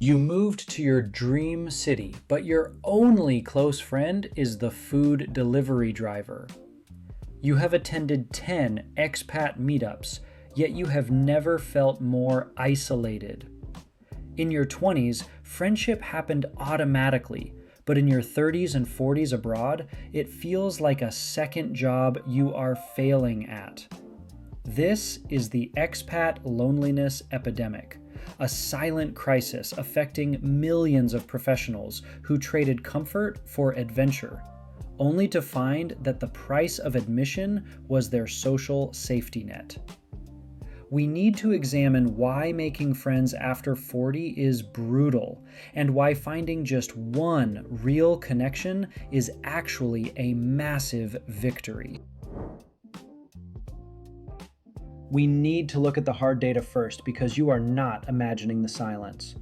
You moved to your dream city, but your only close friend is the food delivery driver. You have attended 10 expat meetups, yet you have never felt more isolated. In your 20s, friendship happened automatically, but in your 30s and 40s abroad, it feels like a second job you are failing at. This is the Expat Loneliness Epidemic, a silent crisis affecting millions of professionals who traded comfort for adventure, only to find that the price of admission was their social safety net. We need to examine why making friends after 40 is brutal, and why finding just one real connection is actually a massive victory. We need to look at the hard data first because you are not imagining the silence.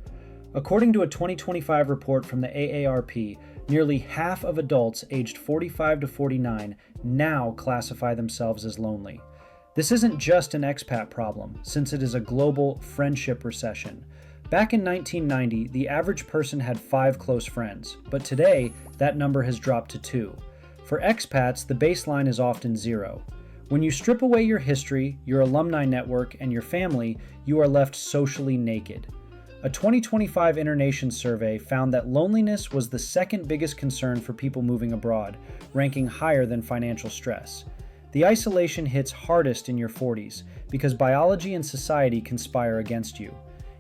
According to a 2025 report from the AARP, nearly half of adults aged 45 to 49 now classify themselves as lonely. This isn't just an expat problem, since it is a global friendship recession. Back in 1990, the average person had 5 close friends, but today that number has dropped to 2. For expats, the baseline is often 0. When you strip away your history, your alumni network, and your family, you are left socially naked. A 2025 Internations survey found that loneliness was the second biggest concern for people moving abroad, ranking higher than financial stress. The isolation hits hardest in your 40s because biology and society conspire against you.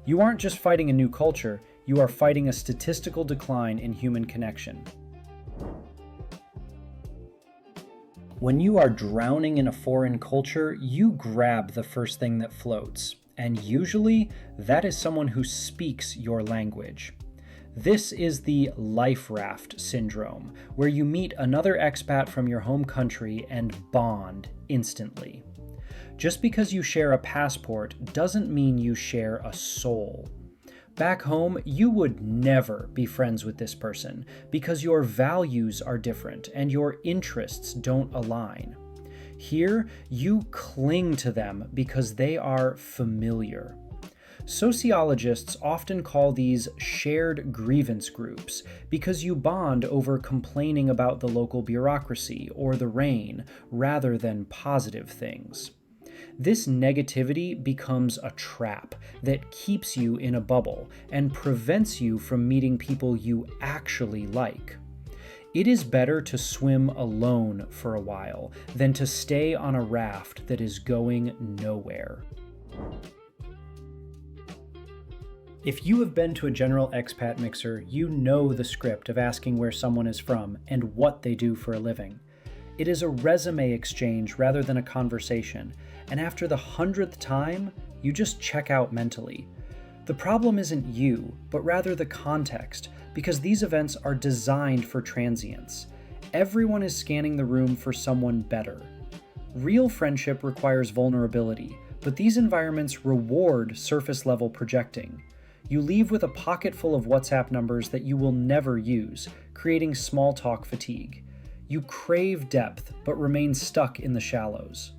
You aren't just fighting a new culture, you are fighting a statistical decline in human connection. When you are drowning in a foreign culture, you grab the first thing that floats, and usually that is someone who speaks your language. This is the life raft syndrome, where you meet another expat from your home country and bond instantly. Just because you share a passport doesn't mean you share a soul. Back home, you would never be friends with this person because your values are different and your interests don't align. Here, you cling to them because they are familiar. Sociologists often call these shared grievance groups because you bond over complaining about the local bureaucracy or the rain rather than positive things. This negativity becomes a trap that keeps you in a bubble and prevents you from meeting people you actually like. It is better to swim alone for a while than to stay on a raft that is going nowhere. If you have been to a general expat mixer, you know the script of asking where someone is from and what they do for a living. It is a resume exchange rather than a conversation, and after the 100th time, you just check out mentally. The problem isn't you, but rather the context, because these events are designed for transients. Everyone is scanning the room for someone better. Real friendship requires vulnerability, but these environments reward surface-level projecting. You leave with a pocket full of WhatsApp numbers that you will never use, creating small talk fatigue. You crave depth, but remain stuck in the shallows.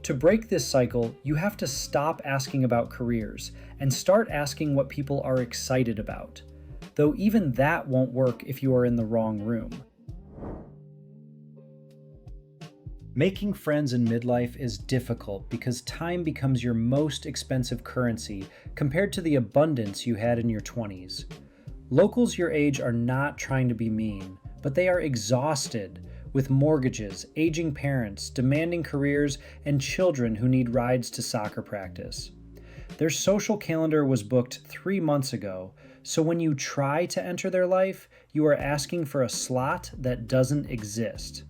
To break this cycle, you have to stop asking about careers and start asking what people are excited about. Though even that won't work if you are in the wrong room. Making friends in midlife is difficult because time becomes your most expensive currency compared to the abundance you had in your 20s. Locals your age are not trying to be mean, but they are exhausted with mortgages, aging parents, demanding careers, and children who need rides to soccer practice. Their social calendar was booked 3 months ago, so when you try to enter their life, you are asking for a slot that doesn't exist.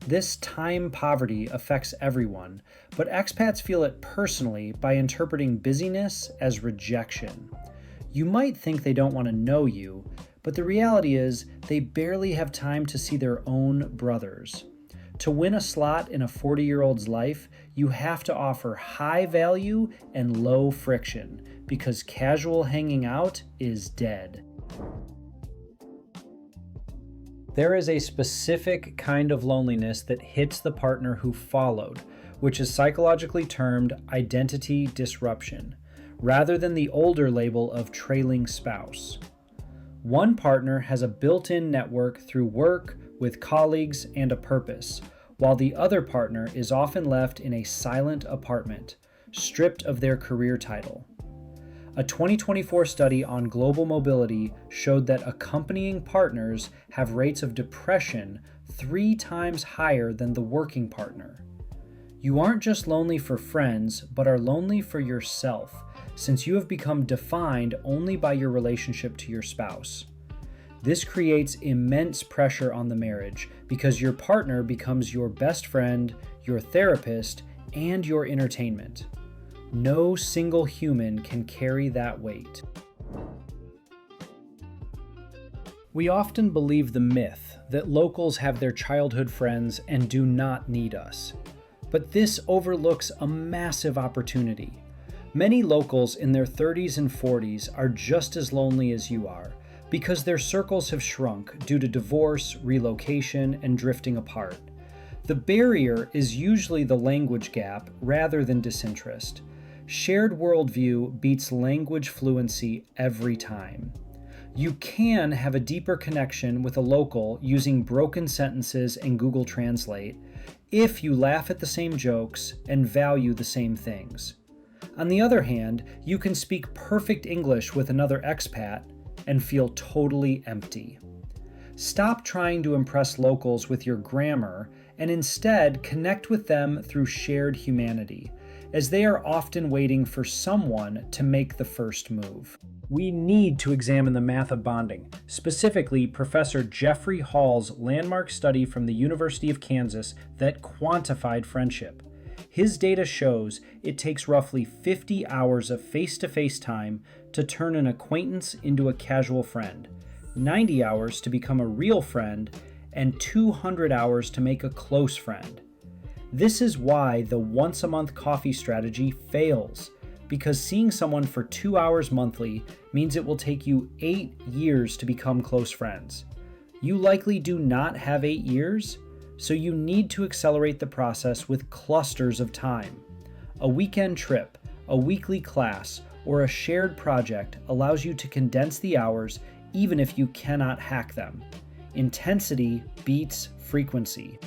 This time poverty affects everyone, but expats feel it personally by interpreting busyness as rejection. You might think they don't want to know you, but the reality is they barely have time to see their own brothers. To win a slot in a 40-year-old's life, you have to offer high value and low friction, because casual hanging out is dead. There is a specific kind of loneliness that hits the partner who followed, which is psychologically termed identity disruption. rather than the older label of trailing spouse. One partner has a built-in network through work, with colleagues, and a purpose, while the other partner is often left in a silent apartment, stripped of their career title. A 2024 study on global mobility showed that accompanying partners have rates of depression 3 times higher than the working partner. You aren't just lonely for friends, but are lonely for yourself, since you have become defined only by your relationship to your spouse. This creates immense pressure on the marriage because your partner becomes your best friend, your therapist, and your entertainment. No single human can carry that weight. We often believe the myth that locals have their childhood friends and do not need us. But this overlooks a massive opportunity. Many locals in their 30s and 40s are just as lonely as you are, because their circles have shrunk due to divorce, relocation, and drifting apart. The barrier is usually the language gap rather than disinterest. Shared worldview beats language fluency every time. You can have a deeper connection with a local using broken sentences and Google Translate if you laugh at the same jokes and value the same things. On the other hand, you can speak perfect English with another expat and feel totally empty. Stop trying to impress locals with your grammar and instead connect with them through shared humanity, as they are often waiting for someone to make the first move. We need to examine the math of bonding, specifically Professor Jeffrey Hall's landmark study from the University of Kansas that quantified friendship. His data shows it takes roughly 50 hours of face-to-face time to turn an acquaintance into a casual friend, 90 hours to become a real friend, and 200 hours to make a close friend. This is why the once-a-month coffee strategy fails, because seeing someone for 2 hours monthly means it will take you 8 years to become close friends. You likely do not have 8 years, so you need to accelerate the process with clusters of time. A weekend trip, a weekly class, or a shared project allows you to condense the hours even if you cannot hack them. Intensity beats frequency.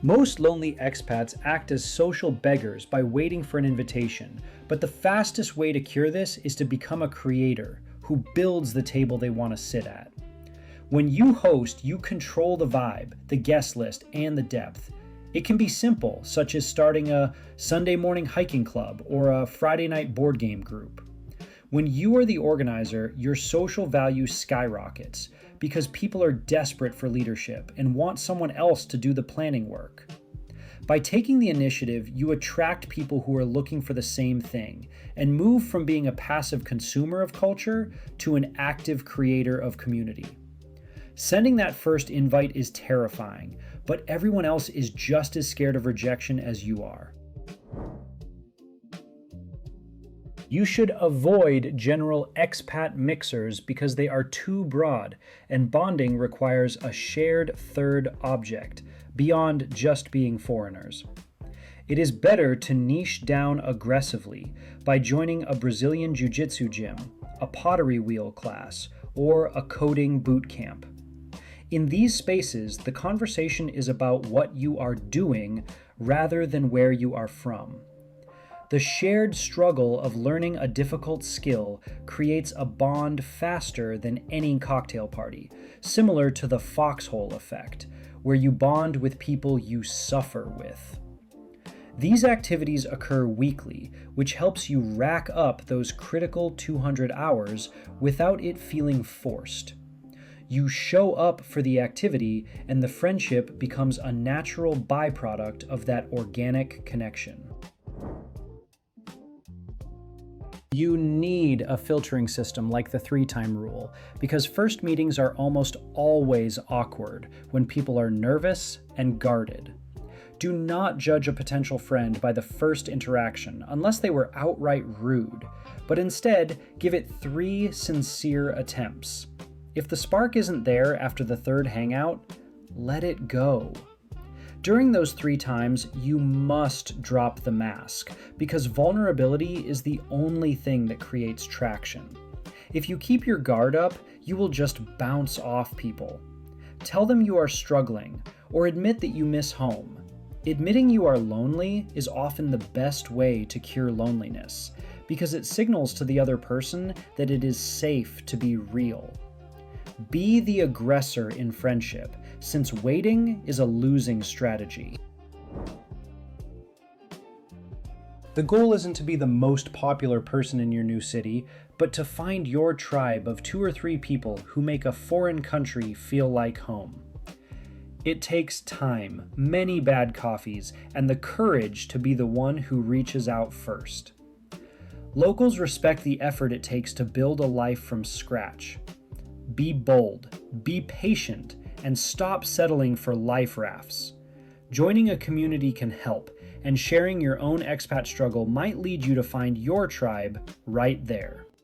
Most lonely expats act as social beggars by waiting for an invitation, but the fastest way to cure this is to become a creator who builds the table they want to sit at. When you host, you control the vibe, the guest list, and the depth. It can be simple, such as starting a Sunday morning hiking club or a Friday night board game group. When you are the organizer, your social value skyrockets because people are desperate for leadership and want someone else to do the planning work. By taking the initiative, you attract people who are looking for the same thing and move from being a passive consumer of culture to an active creator of community. Sending that first invite is terrifying, but everyone else is just as scared of rejection as you are. You should avoid general expat mixers because they are too broad, and bonding requires a shared third object, beyond just being foreigners. It is better to niche down aggressively by joining a Brazilian jiu-jitsu gym, a pottery wheel class, or a coding boot camp. In these spaces, the conversation is about what you are doing rather than where you are from. The shared struggle of learning a difficult skill creates a bond faster than any cocktail party, similar to the foxhole effect, where you bond with people you suffer with. These activities occur weekly, which helps you rack up those critical 200 hours without it feeling forced. You show up for the activity, and the friendship becomes a natural byproduct of that organic connection. You need a filtering system like the 3-time rule, because first meetings are almost always awkward when people are nervous and guarded. Do not judge a potential friend by the first interaction unless they were outright rude, but instead give it 3 sincere attempts. If the spark isn't there after the 3rd hangout, let it go. During those 3 times, you must drop the mask because vulnerability is the only thing that creates traction. If you keep your guard up, you will just bounce off people. Tell them you are struggling, or admit that you miss home. Admitting you are lonely is often the best way to cure loneliness, because it signals to the other person that it is safe to be real. Be the aggressor in friendship, since waiting is a losing strategy. The goal isn't to be the most popular person in your new city, but to find your tribe of 2 or 3 people who make a foreign country feel like home. It takes time, many bad coffees, and the courage to be the one who reaches out first. Locals respect the effort it takes to build a life from scratch. Be bold, be patient, and stop settling for life rafts. Joining a community can help, and sharing your own expat struggle might lead you to find your tribe right there.